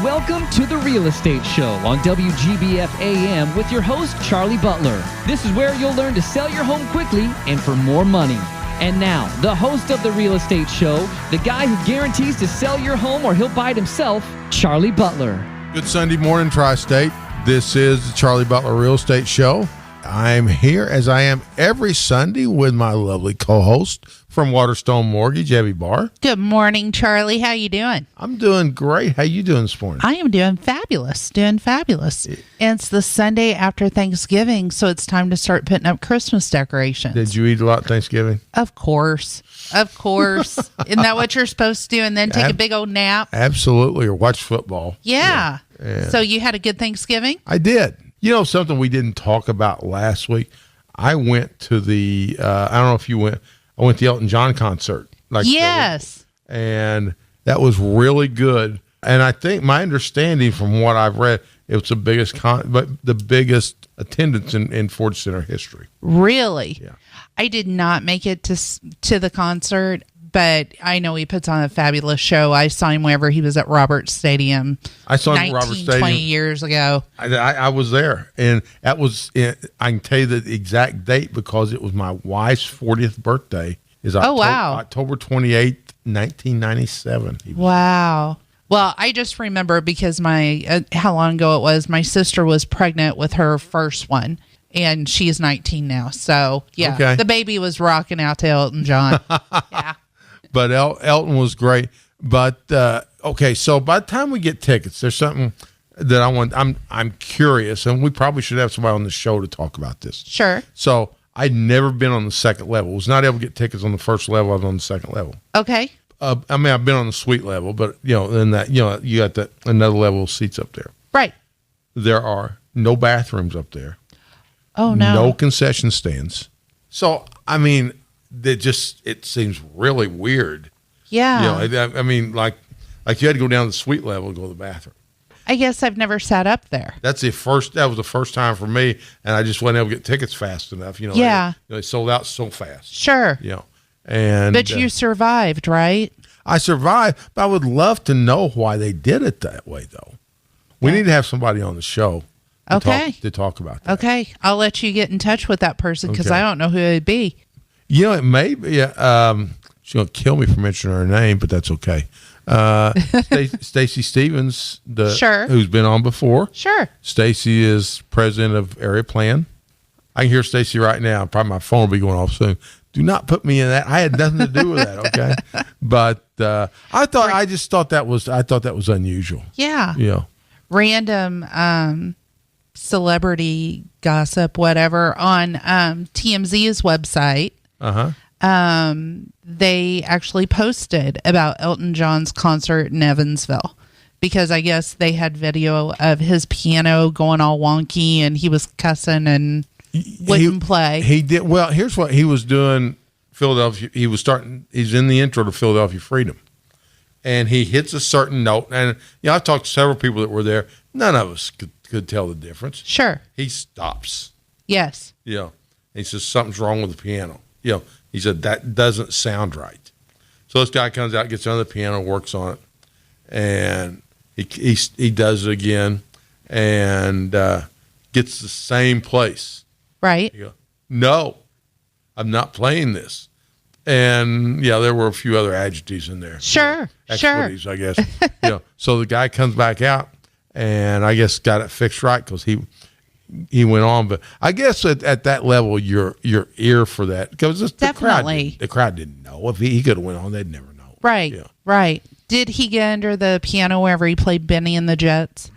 Welcome to The Real Estate Show on WGBF AM with your host, Charlie Butler. This is where you'll learn to sell your home quickly and for more money. And now, the host of The Real Estate Show, the guy who guarantees to sell your home or he'll buy it himself, Charlie Butler. Good Sunday morning, Tri-State. This is the Charlie Butler Real Estate Show. I'm here, as I am every Sunday, with my lovely co-host from Waterstone Mortgage, Abby Barr. Good morning, Charlie. How you doing? I'm doing great. How you doing this morning? I am doing fabulous. And it's the Sunday after Thanksgiving, so it's time to start putting up Christmas decorations. Did you eat a lot Thanksgiving? Of course. Isn't that what you're supposed to do? And then take a big old nap? Absolutely, or watch football. Yeah. Yeah. So you had a good Thanksgiving? I did. You know, something we didn't talk about last week, I went to the, I don't know if you went, I went to the Elton John concert. Yes. And that was really good. And I think my understanding from what I've read, it was the biggest attendance in Ford Center history. Really? Yeah. I did not make it to the concert, but I know he puts on a fabulous show. I saw him whenever he was at Roberts Stadium. I saw him at Roberts Stadium 20 years ago. I was there, and that was, I can tell you the exact date because it was my wife's 40th birthday. October 28th, 1997. Wow. Well, I just remember because how long ago it was, my sister was pregnant with her first one. And she's 19 now. So, yeah, okay. The baby was rocking out to Elton John. Yeah. But Elton was great. But, okay, so by the time we get tickets, there's something that I want. I'm curious, and we probably should have somebody on the show to talk about this. Sure. So I'd never been on the second level. Was not able to get tickets on the first level. I was on the second level. Okay. I mean, I've been on the suite level, but, then that, you got another level of seats up there. Right. There are no bathrooms up there. Oh, no. No concession stands. So, I mean, it seems really weird. Yeah. I mean, like you had to go down to the suite level to go to the bathroom. I guess I've never sat up there. That was the first time for me, and I just wasn't able to get tickets fast enough. Yeah. They sold out so fast. Sure. But you survived, right? I survived, but I would love to know why they did it that way, though. We need to have somebody on the show. To talk about that. Okay. I'll let you get in touch with that person because I don't know who it'd be. It may be. She's going to kill me for mentioning her name, but that's okay. Stacy Stevens, who's been on before. Sure. Stacy is president of Area Plan. I can hear Stacy right now. Probably my phone will be going off soon. Do not put me in that. I had nothing to do with that. Okay. But I thought that was unusual. Yeah. Random celebrity gossip, whatever, on TMZ's website. They actually posted about Elton John's concert in Evansville because I guess they had video of his piano going all wonky and he was cussing and wouldn't play. He did. Well, here's what he was doing. Philadelphia. He's in the intro to Philadelphia Freedom, and he hits a certain note. And I've talked to several people that were there. None of us could tell the difference. Sure. He stops. Yes. He says something's wrong with the piano. He said that doesn't sound right. So this guy comes out, gets on the piano, works on it, and he does it again, and gets the same place. Right. He goes, no, I'm not playing this. And there were a few other adjectives in there. Sure. Expletives, I guess. So the guy comes back out, and I guess got it fixed right because he went on. But I guess at that level, your ear for that, because the crowd didn't know. If he could have went on, they'd never know. Right. Right. Did he get under the piano wherever he played Benny and the Jets?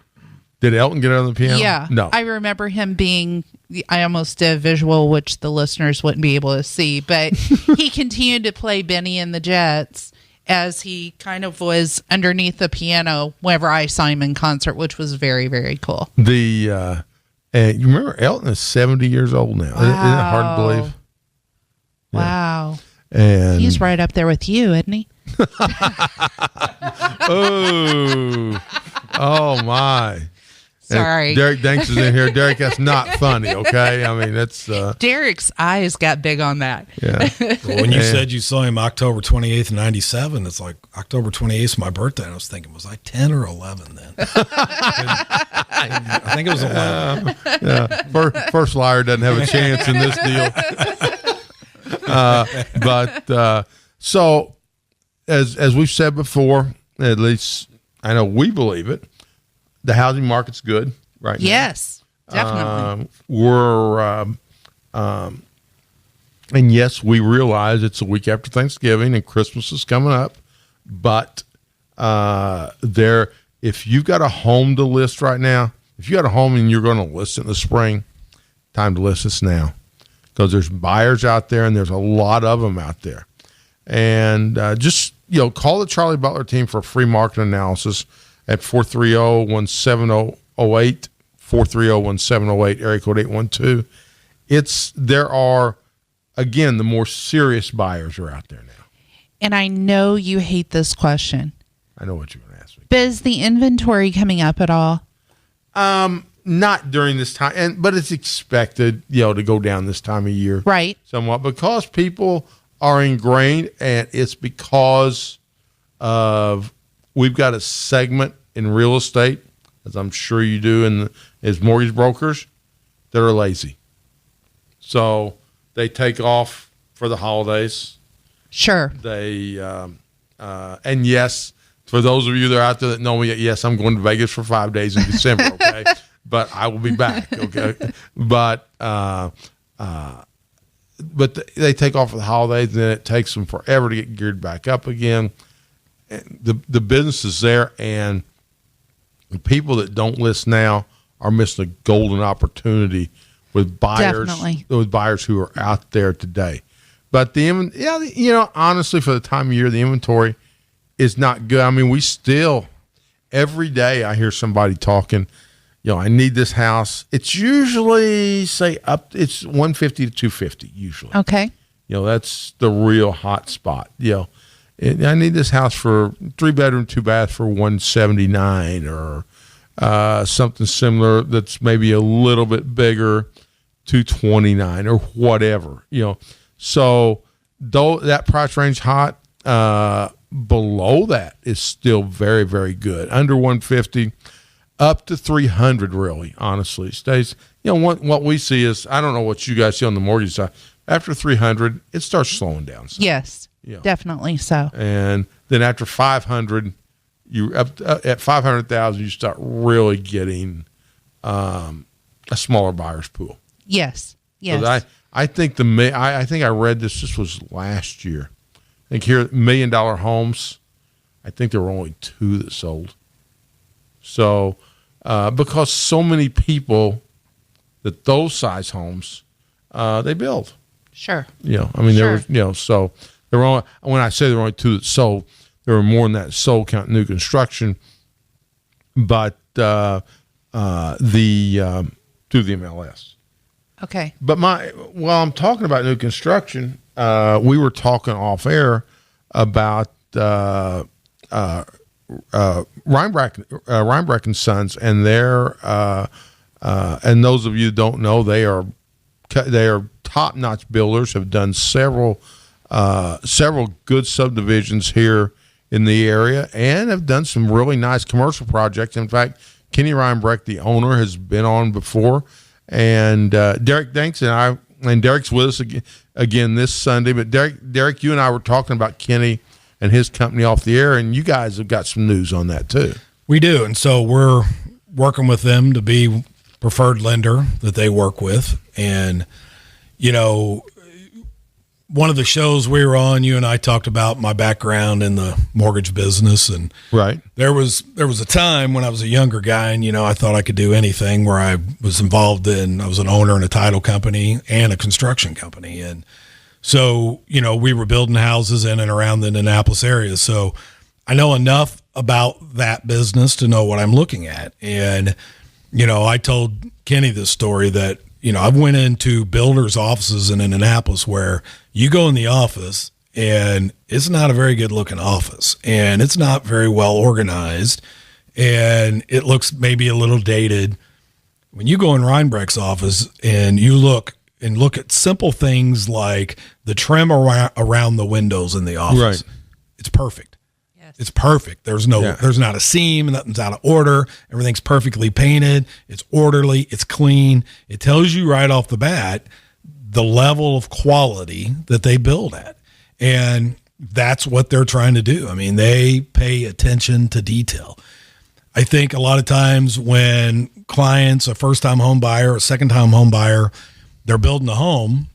Did Elton get under the piano? Yeah. No. I remember him being, I almost did a visual, which the listeners wouldn't be able to see, but he continued to play Benny and the Jets as he kind of was underneath the piano whenever I saw him in concert, which was very, very cool. You remember Elton is 70 years old now. Wow. Isn't that hard to believe? Wow. And he's right up there with you, isn't he? Oh my. Sorry. Derek Danks is in here. Derek, that's not funny, okay? I mean, that's... Derek's eyes got big on that. Yeah. Well, when you said you saw him October 28th, 97, it's like October 28th is my birthday. And I was thinking, was I 10 or 11 then? I think it was 11. First liar doesn't have a chance in this deal. So, as we've said before, at least I know we believe it, the housing market's good right now. Yes, definitely. And yes, we realize it's a week after Thanksgiving and Christmas is coming up, but if you've got a home to list right now, if you got a home and you're going to list it in the spring, time to list this now, because there's buyers out there and there's a lot of them out there. And just call the Charlie Butler team for a free market analysis at 430-1708, 430-1708, area code 812. There are, again, the more serious buyers are out there now. And I know you hate this question. I know what you're going to ask me. But is the inventory coming up at all? Not during this time, but it's expected, to go down this time of year. Right. Somewhat, because people are ingrained, and it's because of we've got a segment in real estate, as I'm sure you do, as mortgage brokers, that are lazy. So they take off for the holidays. Sure. They and yes, for those of you that are out there that know me, yes, I'm going to Vegas for 5 days in December. Okay, but I will be back. Okay, but they take off for the holidays, and then it takes them forever to get geared back up again. The business is there, and the people that don't list now are missing a golden opportunity with buyers. Definitely. With buyers who are out there today. But honestly, for the time of year, the inventory is not good. I mean, we still every day I hear somebody talking. I need this house. It's usually it's 150 to 250 usually. Okay. That's the real hot spot. I need this house for 3-bedroom, 2-bath for 179 or something similar that's maybe a little bit bigger, 229 or whatever. So though that price range hot, below that is still very, very good. Under 150. Up to 300, really, honestly, stays. What we see is, I don't know what you guys see on the mortgage side. After 300, it starts slowing down. Yes, definitely so. And then after 500, at 500,000, you start really getting a smaller buyer's pool. Yes. So I think I think I read this. This was last year. I think here, $1 million homes. I think there were only 2 that sold. So, because so many people that those size homes, they build. Sure. There was, so there were only, when I say there were only 2 that sold, there were more than that sold counting new construction, but through the MLS. Okay. But while I'm talking about new construction, we were talking off air about Reinbrecht and Sons, and their and those of you who don't know, they are top-notch builders. Have done several good subdivisions here in the area, and have done some really nice commercial projects. In fact, Kenny Reinbrecht, the owner, has been on before, and Derek Danks and Derek's with us again this Sunday. But Derek, you and I were talking about Kenny and his company off the air, and you guys have got some news on that too. We do, and so we're working with them to be preferred lender that they work with. And, one of the shows we were on, you and I talked about my background in the mortgage business. And right. There was a time when I was a younger guy, and, I thought I could do anything, where I was involved in, I was an owner in a title company and a construction company. And so, we were building houses in and around the Indianapolis area. So I know enough about that business to know what I'm looking at. And, I told Kenny this story that, I went into builders' offices in Indianapolis where you go in the office and it's not a very good looking office, and it's not very well organized. and it looks maybe a little dated. When you go in Reinbrecht's office and you look at simple things like the trim around the windows in the office, Right. it's perfect. Yes. It's perfect. There's not a seam, nothing's out of order. Everything's perfectly painted. It's orderly. It's clean. It tells you right off the bat the level of quality that they build at. And that's what they're trying to do. I mean, they pay attention to detail. I think a lot of times when clients, a first-time home buyer, a second-time home buyer, they're building a home,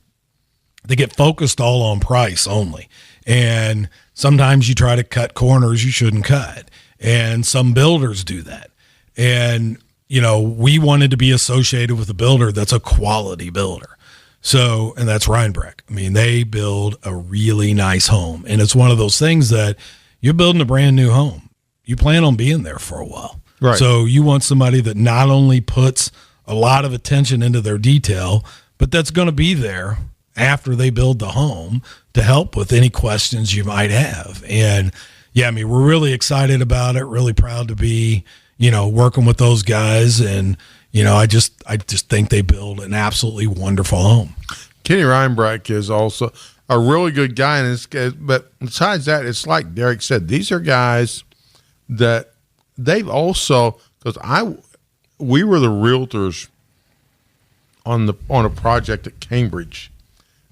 they get focused all on price only. And sometimes you try to cut corners you shouldn't cut. And some builders do that. And, we wanted to be associated with a builder that's a quality builder. So, and that's Reinbrecht. I mean, they build a really nice home. And it's one of those things that you're building a brand new home. You plan on being there for a while. Right. So you want somebody that not only puts a lot of attention into their detail, but that's going to be there after they build the home to help with any questions you might have. And yeah, I mean, we're really excited about it, really proud to be, working with those guys. And, I just think they build an absolutely wonderful home. Kenny Reinbrecht is also a really good guy, but besides that, it's like Derek said, these are guys that they've also, because we were the realtors on a project at Cambridge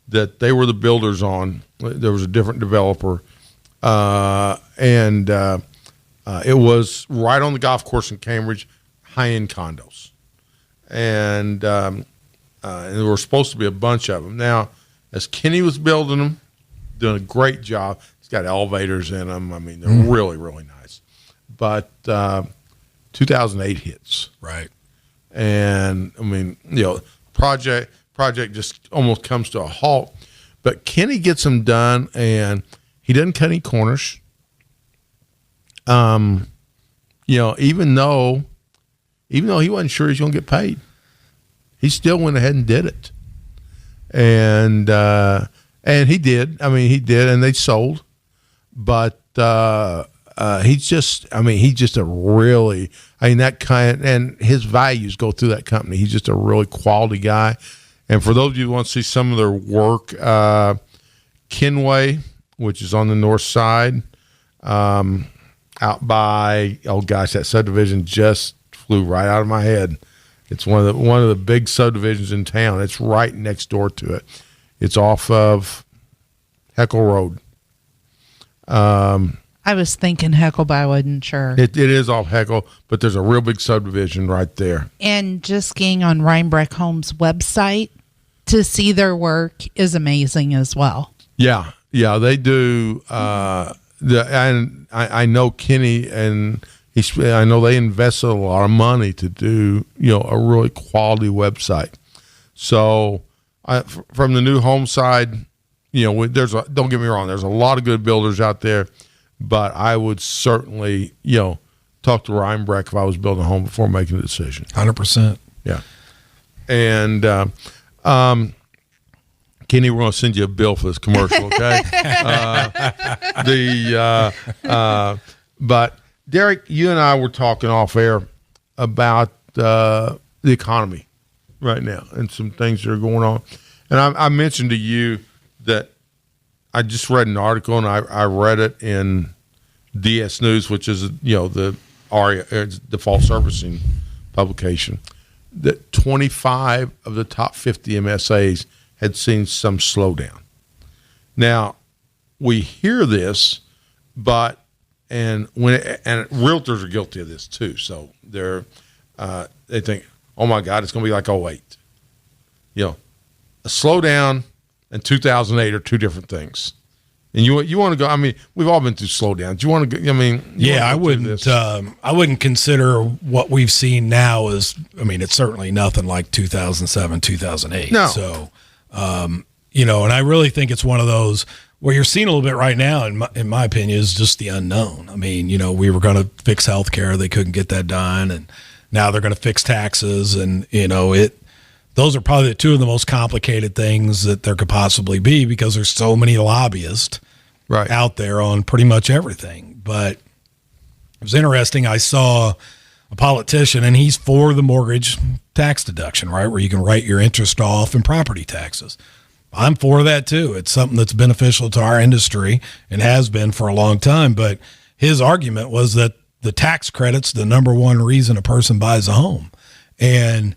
that they were the builders on. There was a different developer, and it was right on the golf course in Cambridge, high-end condos. And there were supposed to be a bunch of them. Now, as Kenny was building them, doing a great job. He's got elevators in them. I mean, they're really, really nice. But 2008 hits. Right. And, I mean, project just almost comes to a halt. But Kenny gets them done, and he doesn't cut any corners. Even though he wasn't sure he's going to get paid, he still went ahead and did it. And he did. I mean, he did, and they sold. But he's just a really, that kind, and his values go through that company. He's just a really quality guy. And for those of you who want to see some of their work, Kenway, which is on the north side, out by, that subdivision just flew right out of my head. It's one of the big subdivisions in town. It's right next door to it. It's off of Heckle Road. I was thinking Heckle, but I wasn't sure. It is off Heckle, but there's a real big subdivision right there. And just getting on Reinbrecht Homes' website to see their work is amazing as well. Yeah, they do. And I know Kenny, and I know they invested a lot of money to do a really quality website. So from the new home side, don't get me wrong, there's a lot of good builders out there, but I would certainly talk to Reinbrecht if I was building a home before making a decision. 100%. Yeah. And Kenny, we're going to send you a bill for this commercial, okay? But Derek, you and I were talking off air about the economy right now and some things that are going on. And I mentioned to you that I just read an article, and I read it in DS News, which is the ARIA, default servicing publication, that 25 of the top 50 MSAs had seen some slowdown. Now, we hear this, and realtors are guilty of this too. So they think, oh my God, it's going to be like 2008. A slowdown and 2008 are two different things. And you want to go? I mean, we've all been through slowdowns. You want to go? I mean, I wouldn't consider what we've seen now as. I mean, it's certainly nothing like 2007, 2008. No. So, and I really think it's one of those where you're seeing a little bit right now. In my opinion, is just the unknown. I mean, we were going to fix healthcare, they couldn't get that done, and now they're going to fix taxes, and those are probably two of the most complicated things that there could possibly be because there's so many lobbyists out there on pretty much everything. But, was interesting. I saw a politician, and he's for the mortgage tax deduction, right, where you can write your interest off and property taxes. I'm for that too. It's something that's beneficial to our industry and has been for a long time. But his argument was that the tax credit's the number one reason a person buys a home. And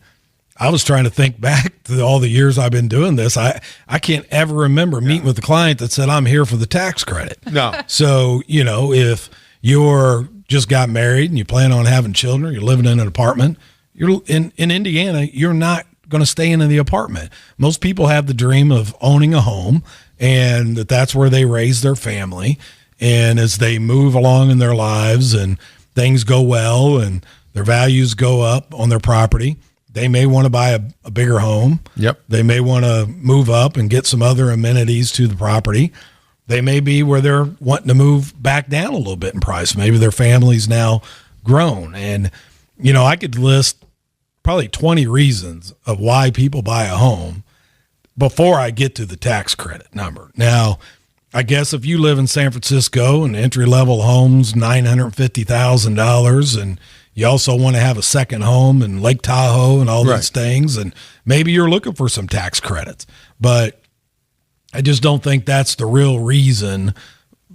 I was trying to think back to all the years I've been doing this. I can't ever remember meeting with a client that said, I'm here for the tax credit. No. So, if you're just got married and you plan on having children, you're living in an apartment, you're in Indiana, you're not going to stay in the apartment. Most people have the dream of owning a home, and that's where they raise their family. And as they move along in their lives and things go well and their values go up on their property, they may want to buy a bigger home. Yep. They may want to move up and get some other amenities to the property. They may be where they're wanting to move back down a little bit in price. Maybe their family's now grown. And, I could list probably 20 reasons of why people buy a home before I get to the tax credit number. Now, I guess if you live in San Francisco and entry-level homes, $950,000, and you also want to have a second home in Lake Tahoe and all these things, and maybe you're looking for some tax credits. But I just don't think that's the real reason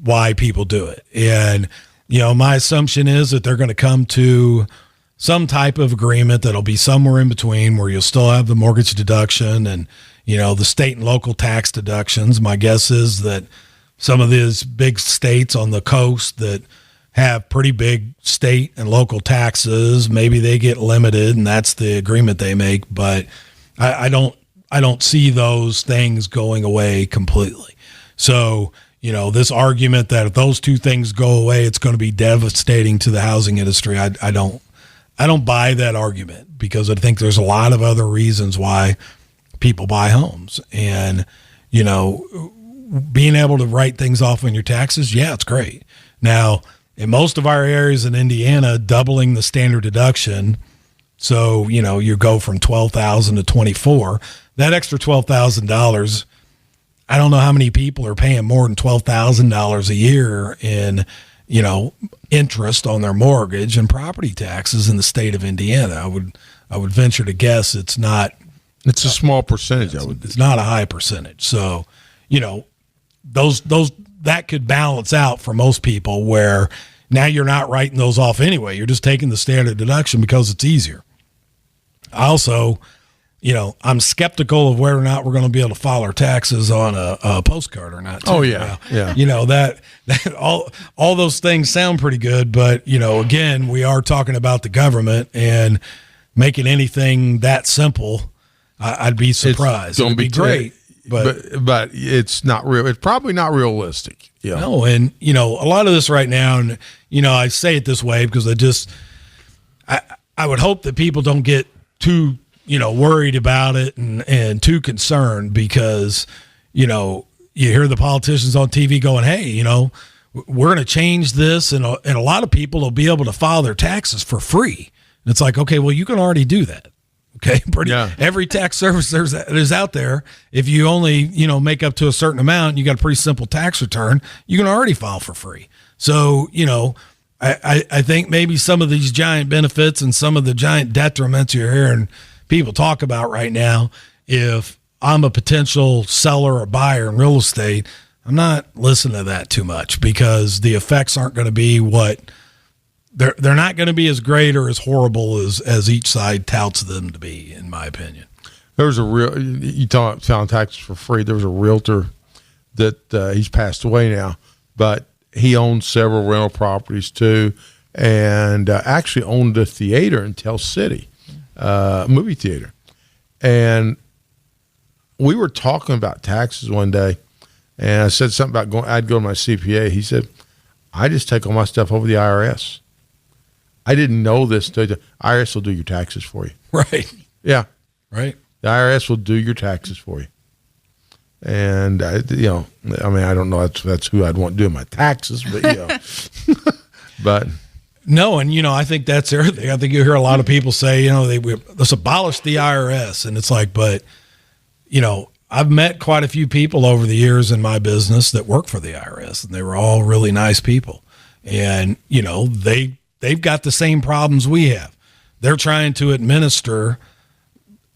why people do it. And, my assumption is that they're going to come to some type of agreement that'll be somewhere in between where you'll still have the mortgage deduction and, the state and local tax deductions. My guess is that some of these big states on the coast that have pretty big state and local taxes, maybe they get limited and that's the agreement they make. But I don't see those things going away completely. So, this argument that if those two things go away, it's going to be devastating to the housing industry. I don't buy that argument, because I think there's a lot of other reasons why people buy homes. And, being able to write things off on your taxes, yeah, it's great. Now, in most of our areas in Indiana, doubling the standard deduction, so, you go from $12,000 to $24,000, that extra $12,000, I don't know how many people are paying more than $12,000 a year in, interest on their mortgage and property taxes in the state of Indiana. I would venture to guess it's not. It's a small percentage. It's not a high percentage. So, those that could balance out for most people, where now you're not writing those off anyway. You're just taking the standard deduction because it's easier. Also, I'm skeptical of whether or not we're going to be able to file our taxes on a postcard or not. Oh yeah. Yeah. That all those things sound pretty good, but again, we are talking about the government and making anything that simple. I'd be surprised. It'd be great, but it's not real. It's probably not realistic. Yeah. No, and a lot of this right now, and I say it this way because I would hope that people don't get too worried about it and too concerned, because you hear the politicians on TV going, hey, we're going to change this, and a lot of people will be able to file their taxes for free. And it's like, okay, well, you can already do that. Okay, every tax service there's out there, if you only make up to a certain amount, you got a pretty simple tax return, you can already file for free. So I think maybe some of these giant benefits and some of the giant detriments you're hearing people talk about right now, if I'm a potential seller or buyer in real estate, I'm not listening to that too much, because the effects aren't going to be what they're not going to be as great or as horrible as each side touts them to be, in my opinion. There was you talk about filing taxes for free. There was a realtor that he's passed away now, but he owned several rental properties too, and actually owned a theater in Tell City, movie theater. And we were talking about taxes one day, and I said something about I'd go to my CPA. He said, I just take all my stuff over the IRS. I didn't know this. The IRS will do your taxes for you. Right. Yeah. Right. The IRS will do your taxes for you. And, I don't know if that's who I'd want doing my taxes, but, but. No, and, I think that's everything. I think you hear a lot of people say, let's abolish the IRS. And it's like, but, I've met quite a few people over the years in my business that work for the IRS, and they were all really nice people. And, they they've got the same problems we have. They're trying to administer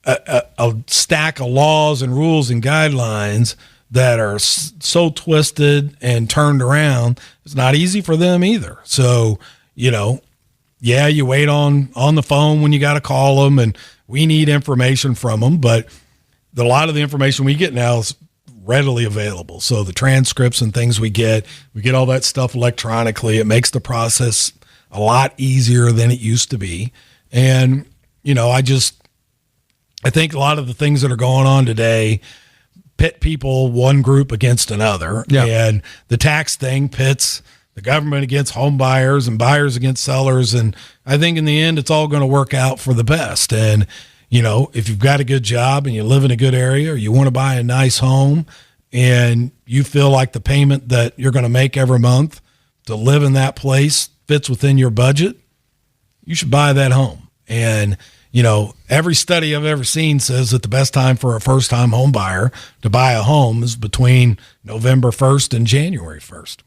a stack of laws and rules and guidelines that are so twisted and turned around. It's not easy for them either. So, you wait on the phone when you got to call them, and we need information from them. But a lot of the information we get now is readily available. So the transcripts and things we get all that stuff electronically. It makes the process a lot easier than it used to be. And, I think a lot of the things that are going on today pit people, one group against another. Yeah. And the tax thing pits the government against home buyers and buyers against sellers. And I think in the end, it's all going to work out for the best. And, if you've got a good job and you live in a good area, or you want to buy a nice home and you feel like the payment that you're going to make every month to live in that place fits within your budget, you should buy that home. And, every study I've ever seen says that the best time for a first-time home buyer to buy a home is between November 1st and January 1st.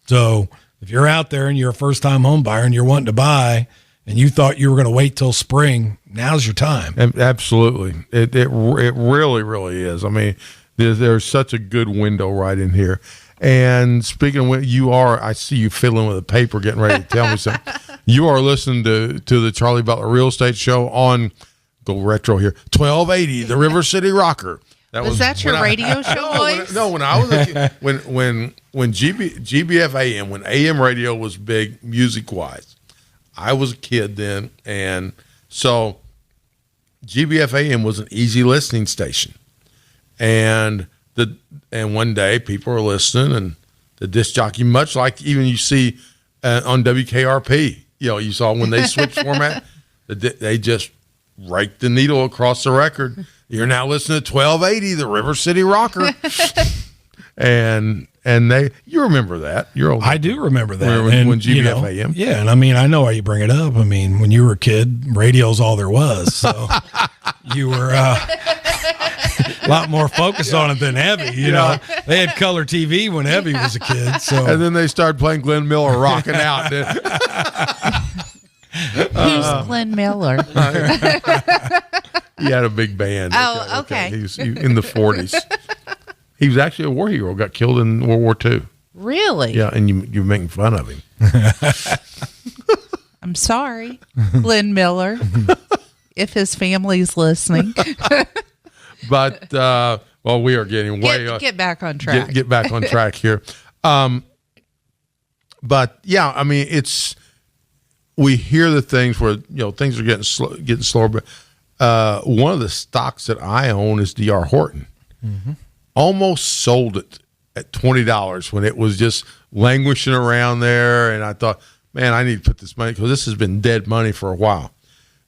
So if you're out there and you're a first-time home buyer and you're wanting to buy and you thought you were going to wait till spring, now's your time. Absolutely. It really, really is. I mean, there's such a good window right in here. And speaking of I see you fiddling with a paper, getting ready to tell me something. You are listening to the Charlie Butler Real Estate Show on, go retro here, 1280, the River City Rocker. Was that your radio show voice? When I was a kid, when GBF AM, when AM radio was big music wise, I was a kid then, and so GBF AM was an easy listening station, and one day people were listening, and the disc jockey, much like even you see on WKRP, you saw when they switched format, they just raked the needle across the record. You're now listening to 1280, the River City Rocker. and you remember that. You're old. I do remember that. When GBF AM. Yeah, and I know why you bring it up. I mean, when you were a kid, radio's all there was. So you were a lot more focused on it than Evie. You know, they had color TV when Evie was a kid. So and then they started playing Glenn Miller rocking out. Who's Glenn Miller? He had a big band. Oh, okay. He was in the 40s. He was actually a war hero. Got killed in World War II. Really? Yeah, and you're making fun of him. I'm sorry, Glenn Miller, if his family's listening. But we are getting way get back on track. Get back on track here. But yeah, I mean, we hear the things where things are getting slower. But one of the stocks that I own is D.R. Horton. Mm-hmm. Almost sold it at $20 when it was just languishing around there, and I thought, man, I need to put this money because this has been dead money for a while.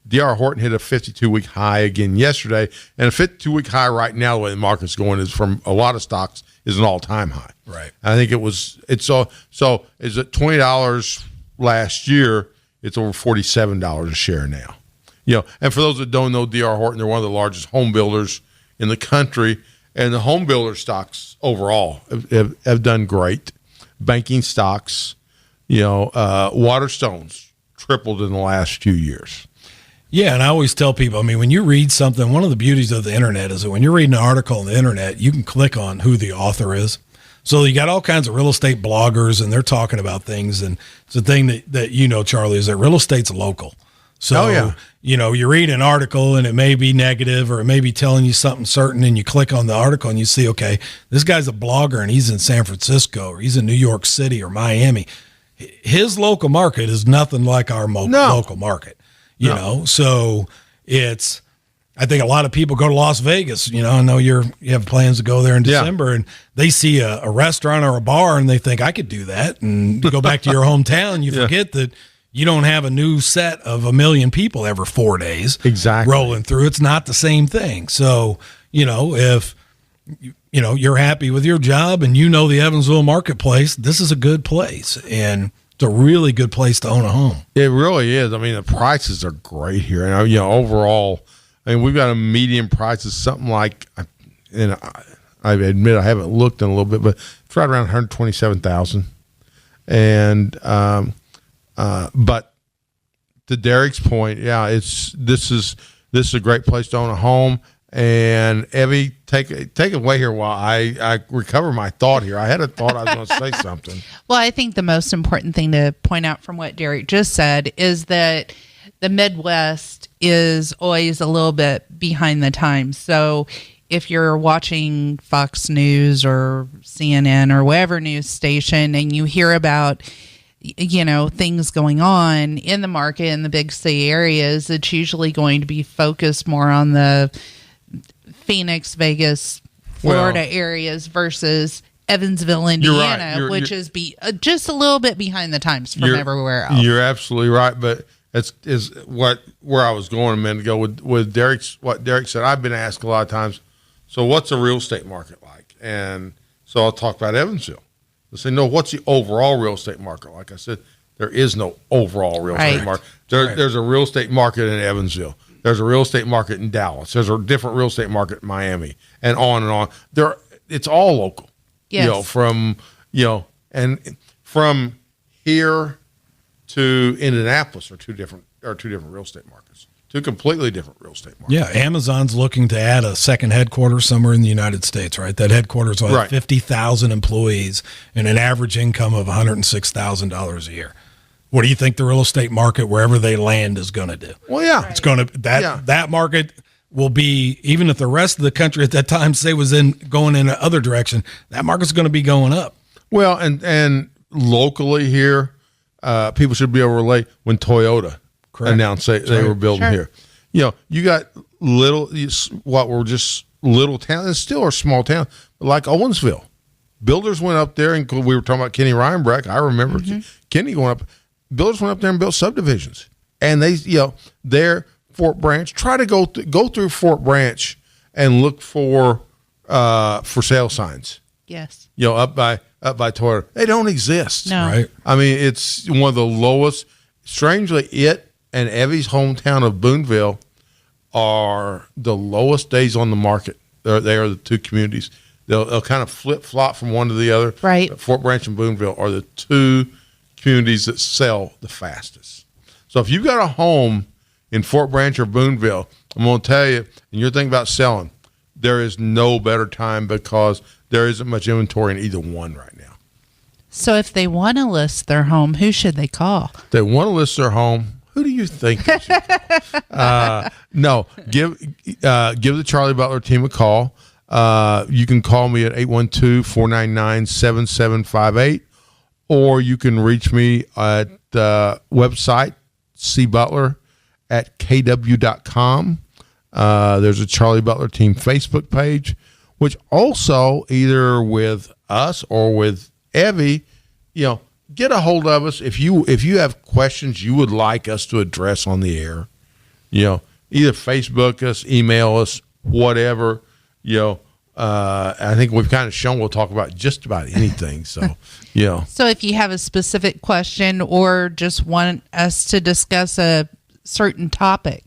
D.R. Horton hit a 52-week high again yesterday, and a 52-week high right now, the way the market's going is from a lot of stocks is an all-time high. Right. I think it's so is it $20 last year? It's over $47 a share now. And for those that don't know D.R. Horton, they're one of the largest home builders in the country, and the home builder stocks overall have done great. Banking stocks, Waterstone's tripled in the last few years. Yeah, and I always tell people, I mean, when you read something, one of the beauties of the internet is that when you're reading an article on the internet, you can click on who the author is. So you got all kinds of real estate bloggers, and they're talking about things. And it's the thing that Charlie, is that real estate's local. So, you read an article and it may be negative or it may be telling you something certain, and you click on the article and you see, okay, this guy's a blogger and he's in San Francisco or he's in New York City or Miami. His local market is nothing like our local market, you know? So I think a lot of people go to Las Vegas, I know you have plans to go there in December, and they see a restaurant or a bar and they think I could do that. And you go back to your hometown, you forget that you don't have a new set of 1 million people every 4 days rolling through. It's not the same thing. So, if you're happy with your job and the Evansville marketplace, this is a good place, and it's a really good place to own a home. It really is. I mean, the prices are great here, and overall, we've got a median price of something like, and I admit I haven't looked in a little bit, but it's right around $127,000, and But to Derek's point, yeah, this is a great place to own a home. And Evie, take it away here while I recover my thought here. I had a thought I was going to say something. Well, I think the most important thing to point out from what Derek just said is that the Midwest is always a little bit behind the times. So if you're watching Fox News or CNN or whatever news station and you hear about, things going on in the market in the big city areas, it's usually going to be focused more on the Phoenix, Vegas, Florida areas versus Evansville, Indiana, which is just a little bit behind the times from everywhere else. You're absolutely right, but is where I was going a minute ago with what Derek said. I've been asked a lot of times, so what's the real estate market like? And so I'll talk about Evansville. They'll say, no, what's the overall real estate market like? I said, there is no overall real estate market. There's a real estate market in Evansville. There's a real estate market in Dallas. There's a different real estate market in Miami, and on and on. It's all local. Yes. From here to Indianapolis are two different real estate markets. Two completely different real estate markets. Yeah, Amazon's looking to add a second headquarters somewhere in the United States, right? That headquarters will have 50,000 employees and an average income of $106,000 a year. What do you think the real estate market, wherever they land, is going to do? Well, yeah. It's going to that market will be, even if the rest of the country at that time say was going in the other direction, that market's going to be going up. Well, and locally here, people should be able to relate when Toyota announced they were building here. You got what were just little towns, and still are small towns, like Owensville. Builders went up there, and we were talking about Kenny Reinbrecht. I remember Kenny going up. Builders went up there and built subdivisions, and they, their Fort Branch. Try to go through Fort Branch and look for sale signs. Yes. Up by Toyota. They don't exist. No. Right. I mean, it's one of the lowest. Strangely, it and Evie's hometown of Boonville are the lowest days on the market. They are the two communities. They'll kind of flip flop from one to the other. Right. But Fort Branch and Boonville are the two communities that sell the fastest. So if you've got a home in Fort Branch or Boonville, I'm going to tell you, and you're thinking about selling, there is no better time because there isn't much inventory in either one right now. So if they want to list their home, who should they call? If they want to list their home, who do you think they should call? No, give the Charlie Butler team a call. You can call me at 812-499-7758. Or you can reach me at the website, cbutler@kw.com. There's a Charlie Butler Team Facebook page, which also either with us or with Evie, get a hold of us if you have questions you would like us to address on the air. Either Facebook us, email us, whatever. I think we've kind of shown we'll talk about just about anything. So, So if you have a specific question or just want us to discuss a certain topic,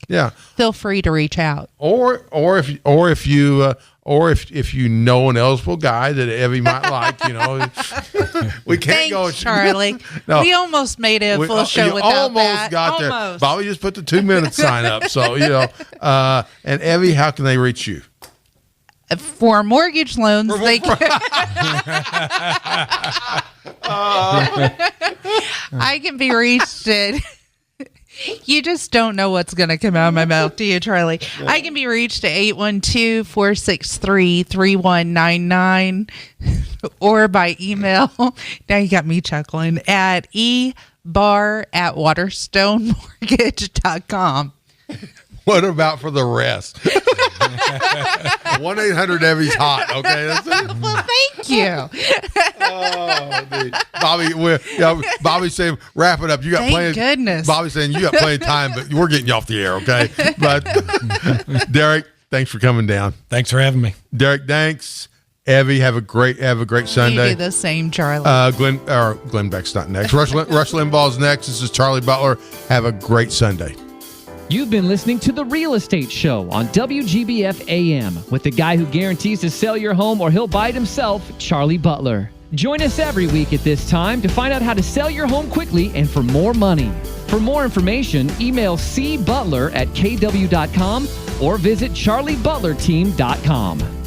feel free to reach out. Or if you know an eligible guy that Evie might like, we can't go. Charlie. No, we almost made a full show without almost that. Got there. Bobby just put the 2-minute sign up. So and Evie, how can they reach you? For mortgage loans, they can. I can be reached at. You just don't know what's going to come out of my mouth, do you, Charlie? Yeah. I can be reached at 812-463-3199 or by email. Now you got me chuckling at ebar@waterstonemortgage.com. What about for the rest? 1-800-EVIE's hot. Okay. Well, thank you. Bobby's saying, wrap it up. You got Thank plenty. Goodness. Bobby's saying you got plenty of time, but we're getting you off the air. Okay. But Derek, thanks for coming down. Thanks for having me. Derek, thanks. Evie, have a great Sunday. You do the same, Charlie. Glenn Beck's not next. Rush Limbaugh's next. This is Charlie Butler. Have a great Sunday. You've been listening to The Real Estate Show on WGBF AM with the guy who guarantees to sell your home or he'll buy it himself, Charlie Butler. Join us every week at this time to find out how to sell your home quickly and for more money. For more information, email cbutler@kw.com or visit charliebutlerteam.com.